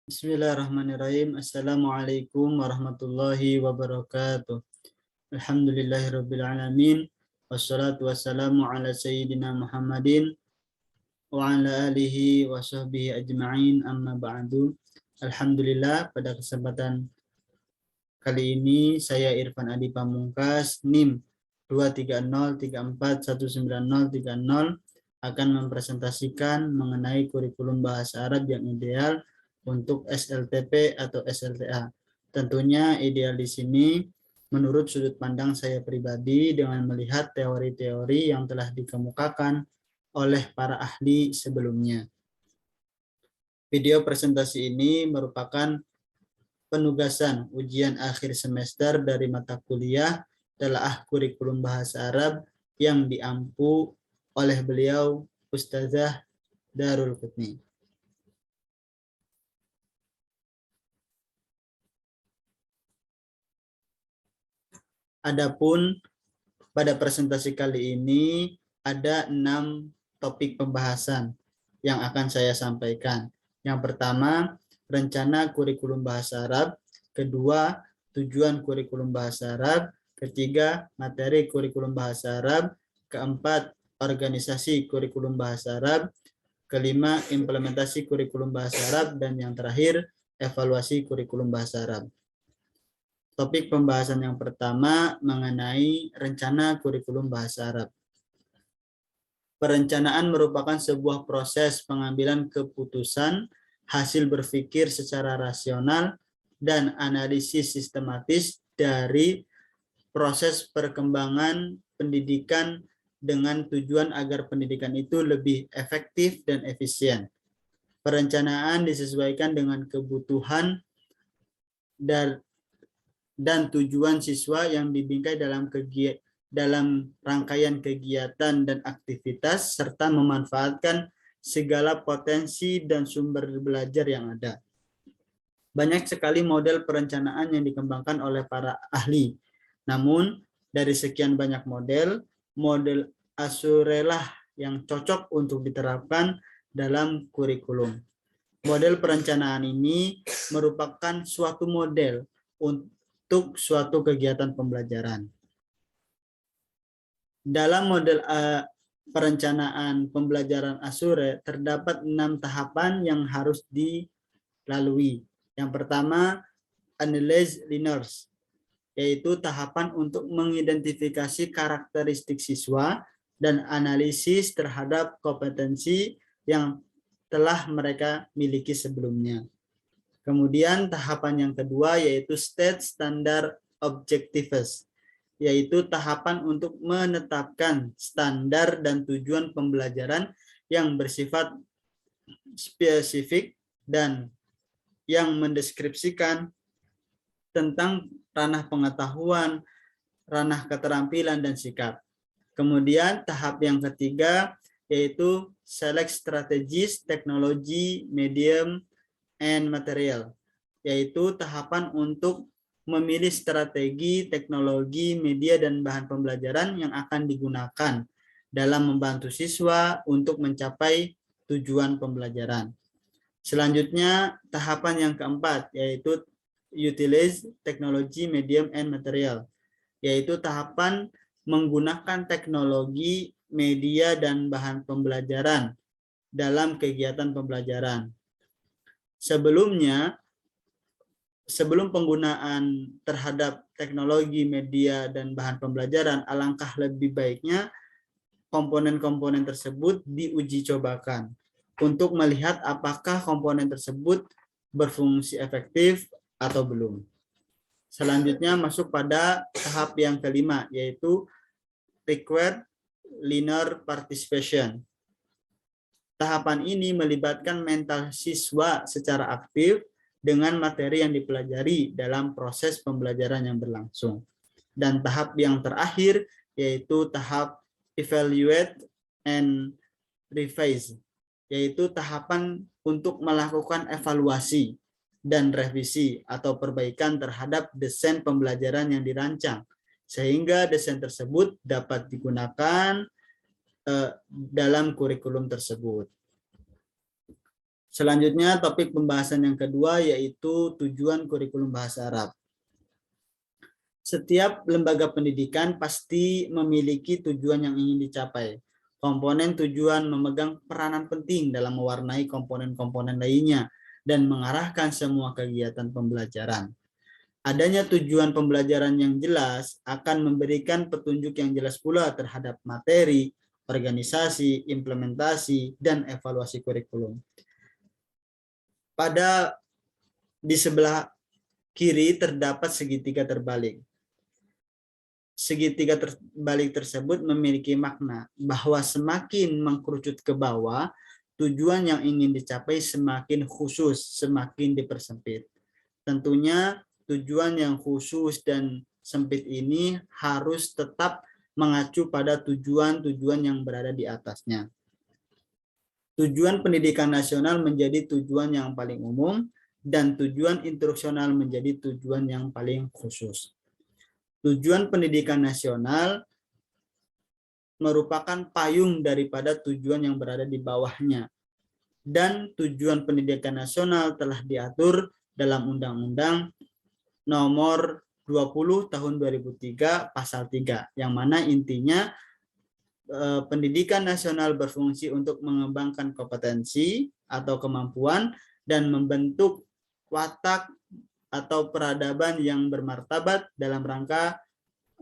Bismillahirrahmanirrahim. Assalamualaikum warahmatullahi wabarakatuh. Alhamdulillahirabbil alamin. Wassalatu wassalamu ala sayyidina Muhammadin wa ala alihi wa sahbihi ajma'in, amma ba'du. Alhamdulillah, pada kesempatan kali ini saya Irfan Adi Pamungkas, NIM 230341930 akan mempresentasikan mengenai kurikulum bahasa Arab yang ideal untuk SLTP atau SLTA. Tentunya ideal di sini menurut sudut pandang saya pribadi dengan melihat teori-teori yang telah dikemukakan oleh para ahli sebelumnya. Video presentasi ini merupakan penugasan ujian akhir semester dari mata kuliah Telaah Kurikulum Bahasa Arab yang diampu oleh beliau Ustazah Darul Qutni. Adapun pada presentasi kali ini ada 6 topik pembahasan yang akan saya sampaikan. Yang pertama, rencana kurikulum bahasa Arab. Kedua, tujuan kurikulum bahasa Arab. Ketiga, materi kurikulum bahasa Arab. Keempat, organisasi kurikulum bahasa Arab. Kelima, implementasi kurikulum bahasa Arab. Dan yang terakhir, evaluasi kurikulum bahasa Arab. Topik pembahasan yang pertama mengenai rencana kurikulum bahasa Arab. Perencanaan merupakan sebuah proses pengambilan keputusan, hasil berpikir secara rasional, dan analisis sistematis dari proses perkembangan pendidikan dengan tujuan agar pendidikan itu lebih efektif dan efisien. Perencanaan disesuaikan dengan kebutuhan dan tujuan siswa yang dibingkai dalam rangkaian kegiatan dan aktivitas, serta memanfaatkan segala potensi dan sumber belajar yang ada. Banyak sekali model perencanaan yang dikembangkan oleh para ahli. Namun, dari sekian banyak model Azurelah yang cocok untuk diterapkan dalam kurikulum. Model perencanaan ini merupakan suatu model untuk suatu kegiatan pembelajaran. Dalam model perencanaan pembelajaran Azure terdapat 6 tahapan yang harus dilalui. Yang pertama, analyze learners, yaitu tahapan untuk mengidentifikasi karakteristik siswa dan analisis terhadap kompetensi yang telah mereka miliki sebelumnya. Kemudian tahapan yang kedua yaitu state standard objectives, yaitu tahapan untuk menetapkan standar dan tujuan pembelajaran yang bersifat spesifik dan yang mendeskripsikan tentang ranah pengetahuan, ranah keterampilan, dan sikap. Kemudian tahap yang ketiga yaitu select strategies, teknologi, medium, and material, yaitu tahapan untuk memilih strategi, teknologi, media, dan bahan pembelajaran yang akan digunakan dalam membantu siswa untuk mencapai tujuan pembelajaran. Selanjutnya, tahapan yang keempat, yaitu utilize teknologi, medium, and material, yaitu tahapan menggunakan teknologi, media, dan bahan pembelajaran dalam kegiatan pembelajaran. Sebelum penggunaan terhadap teknologi, media, dan bahan pembelajaran, alangkah lebih baiknya komponen-komponen tersebut diuji cobakan untuk melihat apakah komponen tersebut berfungsi efektif atau belum. Selanjutnya masuk pada tahap yang kelima, yaitu required learner participation. Tahapan ini melibatkan mental siswa secara aktif dengan materi yang dipelajari dalam proses pembelajaran yang berlangsung. Dan tahap yang terakhir yaitu tahap evaluate and revise, yaitu tahapan untuk melakukan evaluasi dan revisi atau perbaikan terhadap desain pembelajaran yang dirancang, sehingga desain tersebut dapat digunakan dalam kurikulum tersebut. Selanjutnya topik pembahasan yang kedua yaitu tujuan kurikulum bahasa Arab. Setiap lembaga pendidikan pasti memiliki tujuan yang ingin dicapai. Komponen tujuan memegang peranan penting dalam mewarnai komponen-komponen lainnya dan mengarahkan semua kegiatan pembelajaran. Adanya tujuan pembelajaran yang jelas akan memberikan petunjuk yang jelas pula terhadap materi, organisasi, implementasi, dan evaluasi kurikulum. Di sebelah kiri terdapat segitiga terbalik. Segitiga terbalik tersebut memiliki makna bahwa semakin mengkerucut ke bawah, tujuan yang ingin dicapai semakin khusus, semakin dipersempit. Tentunya tujuan yang khusus dan sempit ini harus tetap mengacu pada tujuan-tujuan yang berada di atasnya. Tujuan pendidikan nasional menjadi tujuan yang paling umum dan tujuan instruksional menjadi tujuan yang paling khusus. Tujuan pendidikan nasional merupakan payung daripada tujuan yang berada di bawahnya. Dan tujuan pendidikan nasional telah diatur dalam Undang-Undang Nomor 20 Tahun 2003 Pasal 3, yang mana intinya pendidikan nasional berfungsi untuk mengembangkan kompetensi atau kemampuan dan membentuk watak atau peradaban yang bermartabat dalam rangka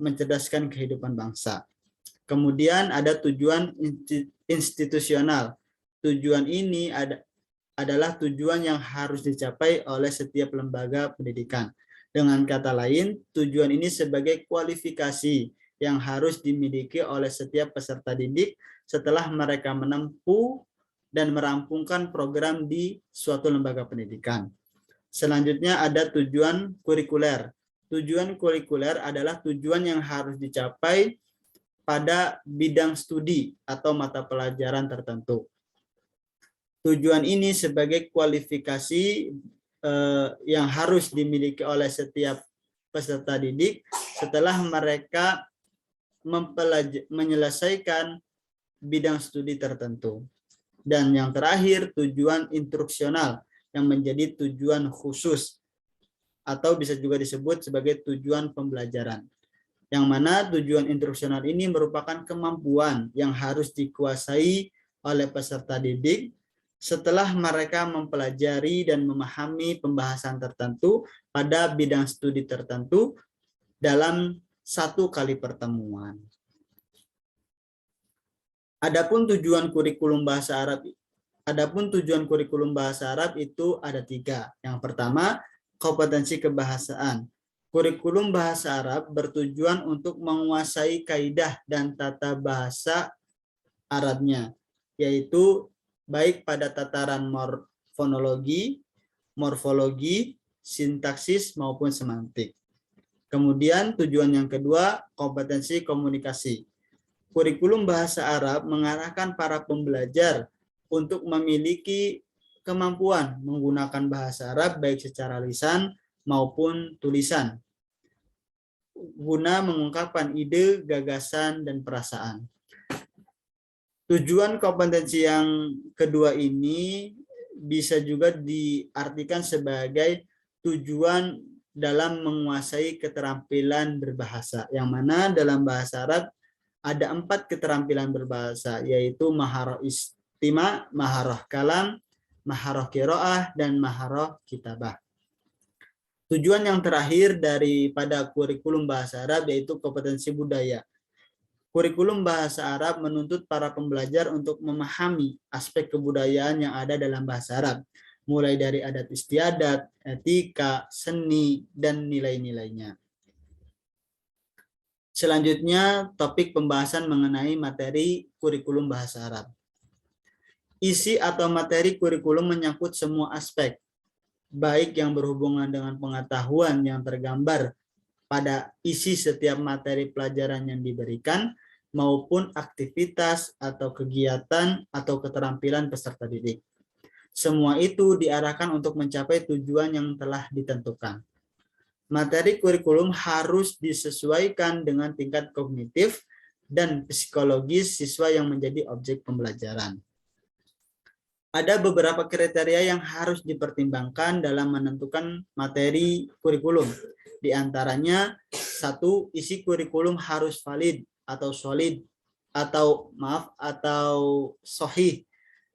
mencerdaskan kehidupan bangsa. Kemudian ada tujuan institusional. Tujuan ini adalah tujuan yang harus dicapai oleh setiap lembaga pendidikan. Dengan kata lain, tujuan ini sebagai kualifikasi yang harus dimiliki oleh setiap peserta didik setelah mereka menempuh dan merampungkan program di suatu lembaga pendidikan. Selanjutnya ada tujuan kurikuler. Tujuan kurikuler adalah tujuan yang harus dicapai pada bidang studi atau mata pelajaran tertentu. Tujuan ini sebagai kualifikasi yang harus dimiliki oleh setiap peserta didik setelah mereka menyelesaikan bidang studi tertentu. Dan yang terakhir, tujuan instruksional yang menjadi tujuan khusus atau bisa juga disebut sebagai tujuan pembelajaran. Yang mana tujuan instruksional ini merupakan kemampuan yang harus dikuasai oleh peserta didik setelah mereka mempelajari dan memahami pembahasan tertentu pada bidang studi tertentu dalam satu kali pertemuan. Adapun tujuan kurikulum bahasa Arab itu ada 3. Yang pertama, kompetensi kebahasaan. Kurikulum bahasa Arab bertujuan untuk menguasai kaidah dan tata bahasa Arabnya, yaitu baik pada tataran fonologi, morfologi, sintaksis maupun semantik. Kemudian tujuan yang kedua, kompetensi komunikasi. Kurikulum bahasa Arab mengarahkan para pembelajar untuk memiliki kemampuan menggunakan bahasa Arab baik secara lisan maupun tulisan, guna mengungkapkan ide, gagasan, dan perasaan. Tujuan kompetensi yang kedua ini bisa juga diartikan sebagai tujuan dalam menguasai keterampilan berbahasa, yang mana dalam bahasa Arab ada 4 keterampilan berbahasa, yaitu maharah istima, maharah kalam, maharah qiraah, dan maharah kitabah. Tujuan yang terakhir daripada kurikulum bahasa Arab yaitu kompetensi budaya. Kurikulum bahasa Arab menuntut para pembelajar untuk memahami aspek kebudayaan yang ada dalam bahasa Arab, mulai dari adat istiadat, etika, seni, dan nilai-nilainya. Selanjutnya, topik pembahasan mengenai materi kurikulum bahasa Arab. Isi atau materi kurikulum menyangkut semua aspek, baik yang berhubungan dengan pengetahuan yang tergambar pada isi setiap materi pelajaran yang diberikan, maupun aktivitas atau kegiatan atau keterampilan peserta didik. Semua itu diarahkan untuk mencapai tujuan yang telah ditentukan. Materi kurikulum harus disesuaikan dengan tingkat kognitif dan psikologis siswa yang menjadi objek pembelajaran. Ada beberapa kriteria yang harus dipertimbangkan dalam menentukan materi kurikulum. Di antaranya, satu, isi kurikulum harus valid atau solid atau sahih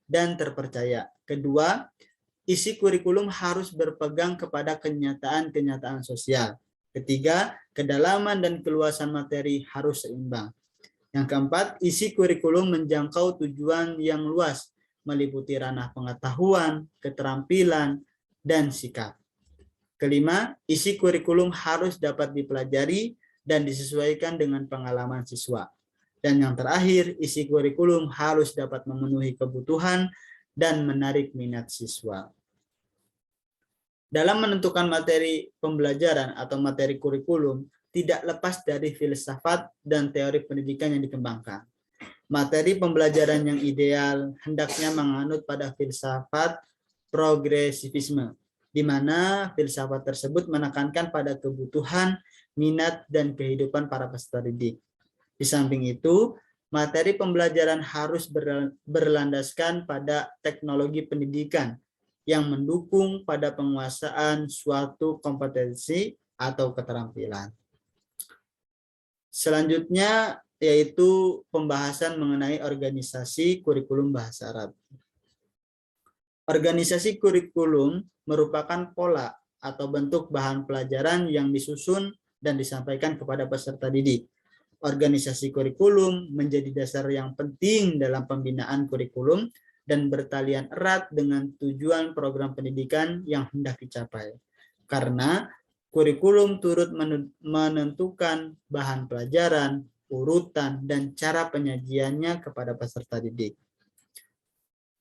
dan terpercaya. Kedua, isi kurikulum harus berpegang kepada kenyataan-kenyataan sosial. Ketiga, kedalaman dan keluasan materi harus seimbang. Yang keempat, isi kurikulum menjangkau tujuan yang luas, meliputi ranah pengetahuan, keterampilan, dan sikap. Kelima, isi kurikulum harus dapat dipelajari dan disesuaikan dengan pengalaman siswa. Dan yang terakhir, isi kurikulum harus dapat memenuhi kebutuhan dan menarik minat siswa. Dalam menentukan materi pembelajaran atau materi kurikulum, tidak lepas dari filsafat dan teori pendidikan yang dikembangkan. Materi pembelajaran yang ideal hendaknya menganut pada filsafat progresivisme, di mana filsafat tersebut menekankan pada kebutuhan, minat, dan kehidupan para peserta didik. Di samping itu, materi pembelajaran harus berlandaskan pada teknologi pendidikan yang mendukung pada penguasaan suatu kompetensi atau keterampilan. Selanjutnya yaitu pembahasan mengenai organisasi kurikulum bahasa Arab. Organisasi kurikulum merupakan pola atau bentuk bahan pelajaran yang disusun dan disampaikan kepada peserta didik. Organisasi kurikulum menjadi dasar yang penting dalam pembinaan kurikulum dan bertalian erat dengan tujuan program pendidikan yang hendak dicapai. Karena kurikulum turut menentukan bahan pelajaran, urutan, dan cara penyajiannya kepada peserta didik.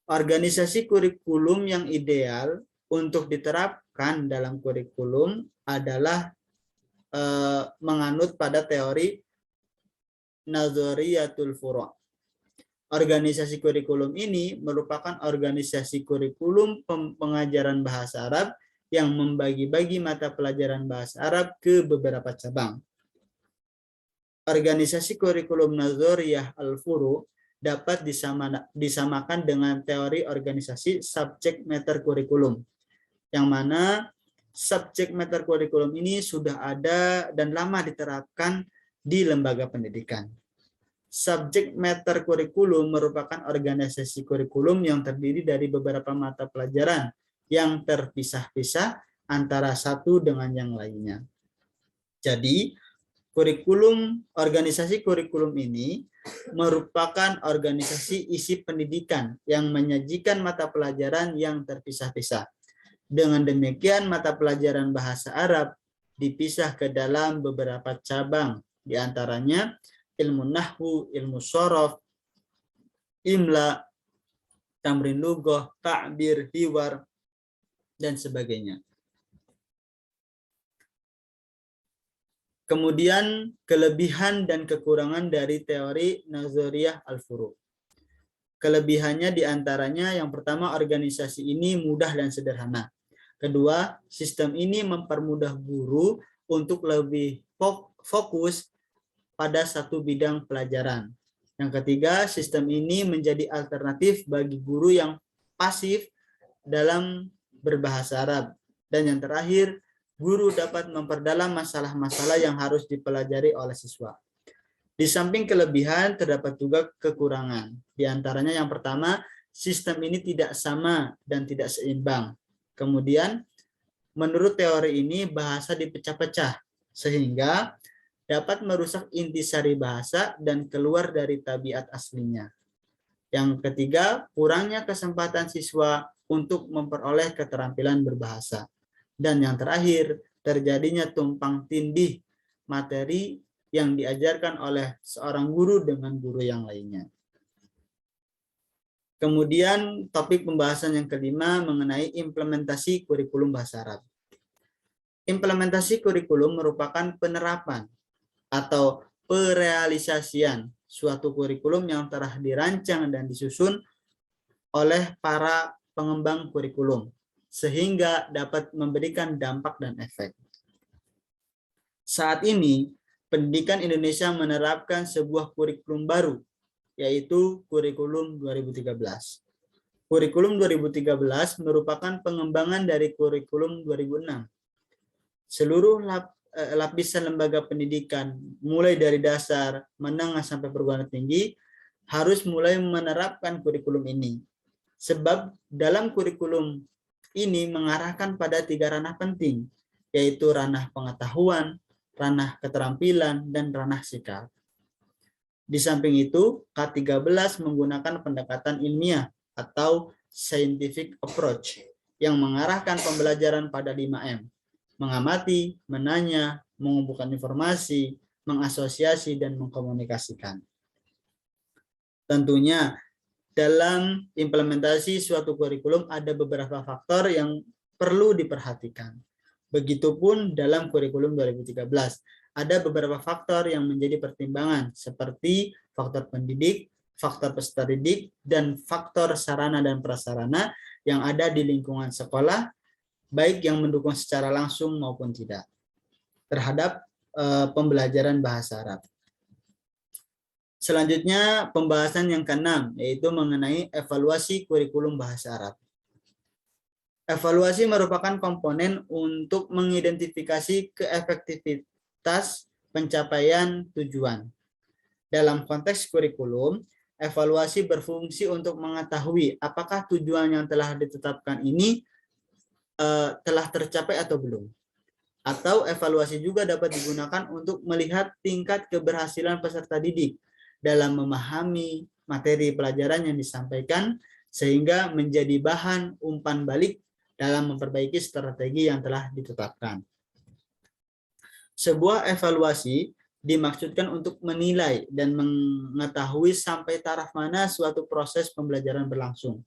Organisasi kurikulum yang ideal untuk diterapkan dalam kurikulum adalah menganut pada teori Nazariyatul Furu'. Organisasi kurikulum ini merupakan organisasi kurikulum pengajaran bahasa Arab yang membagi-bagi mata pelajaran bahasa Arab ke beberapa cabang. Organisasi kurikulum Nazariyah al-Furu' dapat disamakan dengan teori organisasi subject matter kurikulum, yang mana subject matter kurikulum ini sudah ada dan lama diterapkan di lembaga pendidikan. Subject matter kurikulum merupakan organisasi kurikulum yang terdiri dari beberapa mata pelajaran yang terpisah-pisah antara satu dengan yang lainnya. Jadi, organisasi kurikulum ini merupakan organisasi isi pendidikan yang menyajikan mata pelajaran yang terpisah-pisah. Dengan demikian, mata pelajaran bahasa Arab dipisah ke dalam beberapa cabang, di antaranya ilmu nahwu, ilmu shorof, imla, tamrin lughah, ta'bir, hiwar, dan sebagainya. Kemudian kelebihan dan kekurangan dari teori Nazariyah al-Furu'. Kelebihannya diantaranya yang pertama, organisasi ini mudah dan sederhana. Kedua, sistem ini mempermudah guru untuk lebih fokus pada satu bidang pelajaran. Yang ketiga, sistem ini menjadi alternatif bagi guru yang pasif dalam berbahasa Arab. Dan yang terakhir, guru dapat memperdalam masalah-masalah yang harus dipelajari oleh siswa. Di samping kelebihan, terdapat juga kekurangan. Di antaranya yang pertama, sistem ini tidak sama dan tidak seimbang. Kemudian, menurut teori ini, bahasa dipecah-pecah, sehingga dapat merusak intisari bahasa dan keluar dari tabiat aslinya. Yang ketiga, kurangnya kesempatan siswa untuk memperoleh keterampilan berbahasa. Dan yang terakhir, terjadinya tumpang tindih materi yang diajarkan oleh seorang guru dengan guru yang lainnya. Kemudian topik pembahasan yang kelima mengenai implementasi kurikulum bahasa Arab. Implementasi kurikulum merupakan penerapan atau perealisasian suatu kurikulum yang telah dirancang dan disusun oleh para pengembang kurikulum, sehingga dapat memberikan dampak dan efek. Saat ini, pendidikan Indonesia menerapkan sebuah kurikulum baru, yaitu kurikulum 2013. Kurikulum 2013 merupakan pengembangan dari kurikulum 2006. Seluruh lapisan lembaga pendidikan, mulai dari dasar, menengah, sampai perguruan tinggi, harus mulai menerapkan kurikulum ini. Sebab dalam kurikulum ini mengarahkan pada 3 ranah penting, yaitu ranah pengetahuan, ranah keterampilan, dan ranah sikap. Di samping itu, K13 menggunakan pendekatan ilmiah atau scientific approach yang mengarahkan pembelajaran pada 5M. Mengamati, menanya, mengumpulkan informasi, mengasosiasi, dan mengkomunikasikan. Tentunya, dalam implementasi suatu kurikulum ada beberapa faktor yang perlu diperhatikan. Begitupun dalam kurikulum 2013. Ada beberapa faktor yang menjadi pertimbangan seperti faktor pendidik, faktor peserta didik, dan faktor sarana dan prasarana yang ada di lingkungan sekolah, baik yang mendukung secara langsung maupun tidak, terhadap pembelajaran bahasa Arab. Selanjutnya pembahasan yang ke-6, yaitu mengenai evaluasi kurikulum bahasa Arab. Evaluasi merupakan komponen untuk mengidentifikasi keefektivitas pencapaian tujuan. Dalam konteks kurikulum, evaluasi berfungsi untuk mengetahui apakah tujuan yang telah ditetapkan ini telah tercapai atau belum. Atau evaluasi juga dapat digunakan untuk melihat tingkat keberhasilan peserta didik dalam memahami materi pelajaran yang disampaikan, sehingga menjadi bahan umpan balik dalam memperbaiki strategi yang telah ditetapkan. Sebuah evaluasi dimaksudkan untuk menilai dan mengetahui sampai taraf mana suatu proses pembelajaran berlangsung.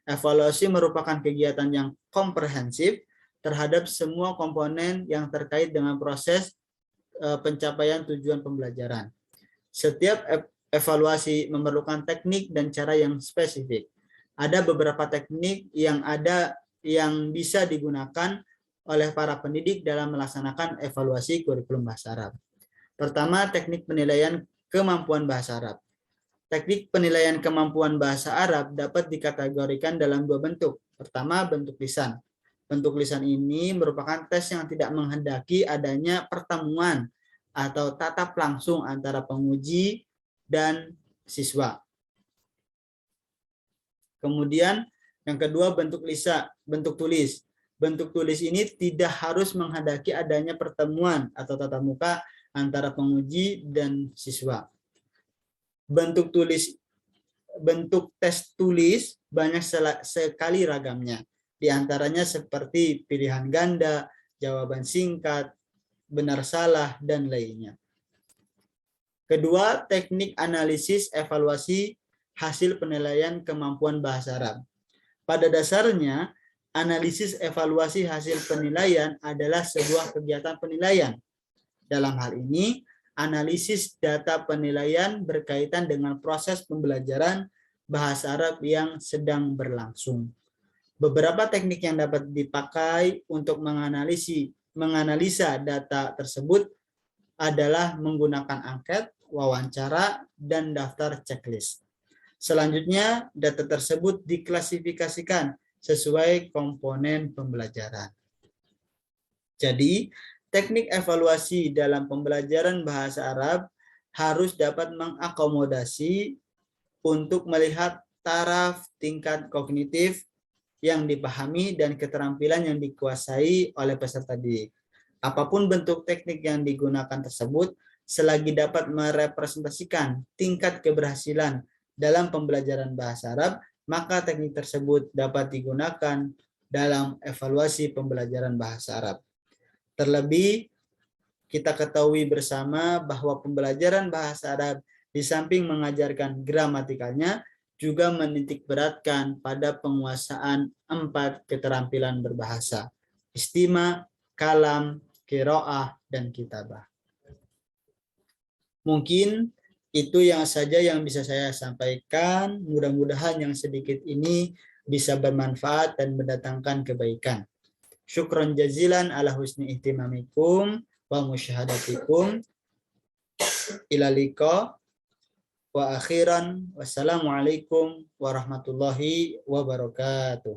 Evaluasi merupakan kegiatan yang komprehensif terhadap semua komponen yang terkait dengan proses pencapaian tujuan pembelajaran. Setiap evaluasi memerlukan teknik dan cara yang spesifik. Ada beberapa teknik yang bisa digunakan oleh para pendidik dalam melaksanakan evaluasi kurikulum bahasa Arab. Pertama, teknik penilaian kemampuan bahasa Arab. Teknik penilaian kemampuan bahasa Arab dapat dikategorikan dalam 2 bentuk. Pertama, bentuk lisan. Bentuk lisan ini merupakan tes yang tidak menghendaki adanya pertemuan atau tatap langsung antara penguji dan siswa. Kemudian yang kedua, bentuk tulis. Bentuk tulis ini tidak harus menghendaki adanya pertemuan atau tatap muka antara penguji dan siswa. Bentuk tes tulis banyak sekali ragamnya. Di antaranya seperti pilihan ganda, jawaban singkat, benar salah, dan lainnya. Kedua, teknik analisis evaluasi hasil penilaian kemampuan bahasa Arab. Pada dasarnya, analisis evaluasi hasil penilaian adalah sebuah kegiatan penilaian. Dalam hal ini, analisis data penilaian berkaitan dengan proses pembelajaran bahasa Arab yang sedang berlangsung. Beberapa teknik yang dapat dipakai untuk menganalisa data tersebut adalah menggunakan angket, wawancara, dan daftar checklist. Selanjutnya, data tersebut diklasifikasikan sesuai komponen pembelajaran. Jadi, teknik evaluasi dalam pembelajaran bahasa Arab harus dapat mengakomodasi untuk melihat taraf tingkat kognitif yang dipahami dan keterampilan yang dikuasai oleh peserta didik. Apapun bentuk teknik yang digunakan tersebut, selagi dapat merepresentasikan tingkat keberhasilan dalam pembelajaran bahasa Arab, maka teknik tersebut dapat digunakan dalam evaluasi pembelajaran bahasa Arab. Terlebih, kita ketahui bersama bahwa pembelajaran bahasa Arab di samping mengajarkan gramatikalnya, juga menitik beratkan pada penguasaan 4 keterampilan berbahasa: istima, kalam, qiraah, dan kitabah. Mungkin itu saja yang bisa saya sampaikan. Mudah-mudahan yang sedikit ini bisa bermanfaat dan mendatangkan kebaikan. Syukron jazilan ala husni ihtimamikum wa musyahadatikum. Ila liqa. Wa akhiran wassalamualaikum warahmatullahi wabarakatuh.